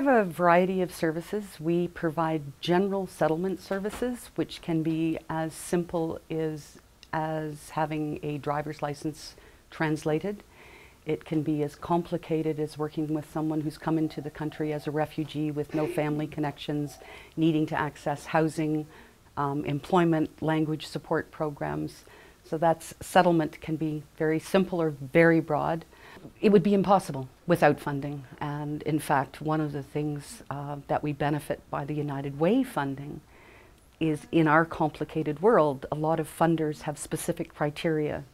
have a variety of services. We provide general settlement services, which can be as simple as having a driver's license translated. It can be as complicated as working with someone who's come into the country as a refugee with no family connections, needing to access housing, employment, language support programs. So that's settlement can be very simple or very broad. It would be impossible without funding. And in fact, one of the things that we benefit by the United Way funding is in our complicated world, a lot of funders have specific criteria.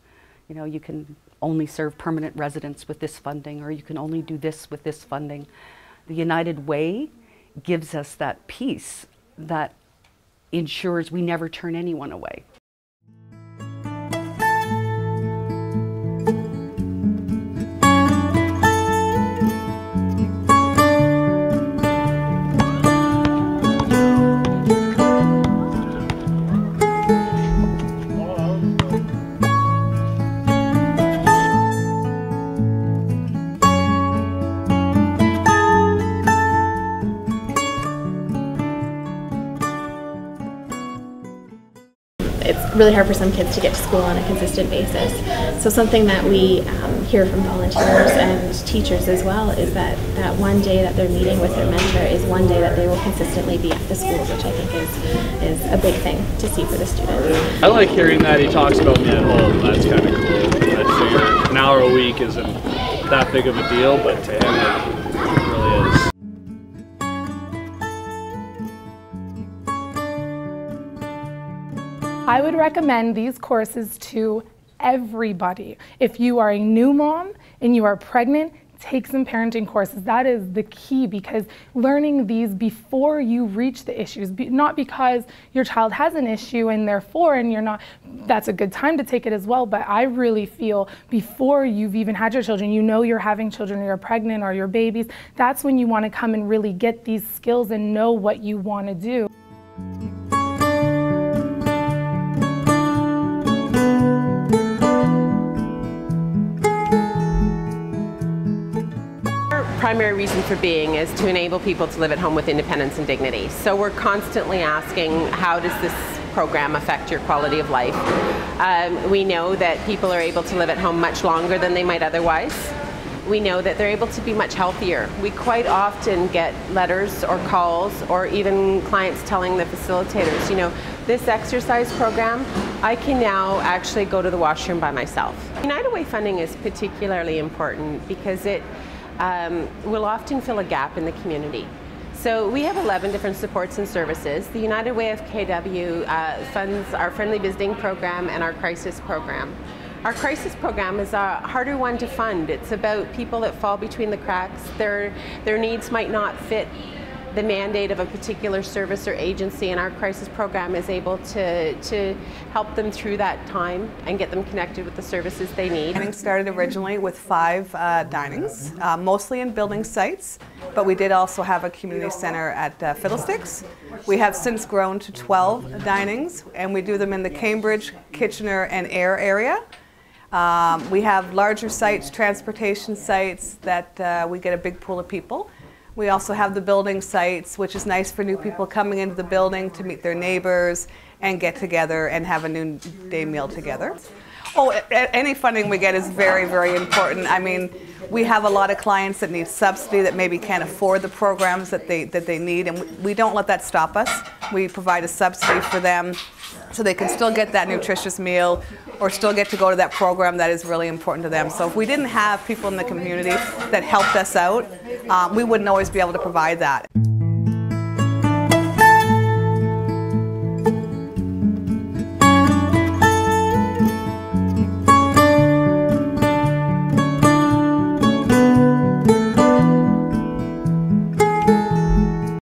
You know, you can only serve permanent residents with this funding, or you can only do this with this funding. The United Way gives us that piece that ensures we never turn anyone away. It's really hard for some kids to get to school on a consistent basis. So something that we hear from volunteers and teachers as well is that one day that they're meeting with their mentor is one day that they will consistently be at the school, which I think is a big thing to see for the students. I like hearing that he talks about me at home. That's kind of cool. I figure an hour a week isn't that big of a deal, but to him it really is. I would recommend these courses to everybody. If you are a new mom and you are pregnant, take some parenting courses. That is the key, because learning these before you reach the issues, not because your child has an issue and therefore, and you're not, that's a good time to take it as well, but I really feel before you've even had your children, you know you're having children or you're pregnant or your babies, that's when you want to come and really get these skills and know what you want to do. Primary reason for being is to enable people to live at home with independence and dignity. So we're constantly asking, how does this program affect your quality of life? We know that people are able to live at home much longer than they might otherwise. We know that they're able to be much healthier. We quite often get letters or calls or even clients telling the facilitators, you know, this exercise program, I can now actually go to the washroom by myself. United Way funding is particularly important because it will often fill a gap in the community. So we have 11 different supports and services. The United Way of KW funds our Friendly Visiting Program and our Crisis Program. Our Crisis Program is a harder one to fund. It's about people that fall between the cracks. Their needs might not fit the mandate of a particular service or agency, and our Crisis Program is able to help them through that time and get them connected with the services they need. Dining started originally with 5 dinings, mostly in building sites, but we did also have a community center at Fiddlesticks. We have since grown to 12 dinings, and we do them in the Cambridge, Kitchener, and Ayr area. We have larger sites, transportation sites, that we get a big pool of people. We also have the building sites, which is nice for new people coming into the building to meet their neighbors and get together and have a noonday meal together. Oh, any funding we get is very, very important. I mean, we have a lot of clients that need subsidy that maybe can't afford the programs that they need, and we don't let that stop us. We provide a subsidy for them so they can still get that nutritious meal or still get to go to that program that is really important to them. So if we didn't have people in the community that helped us out, we wouldn't always be able to provide that.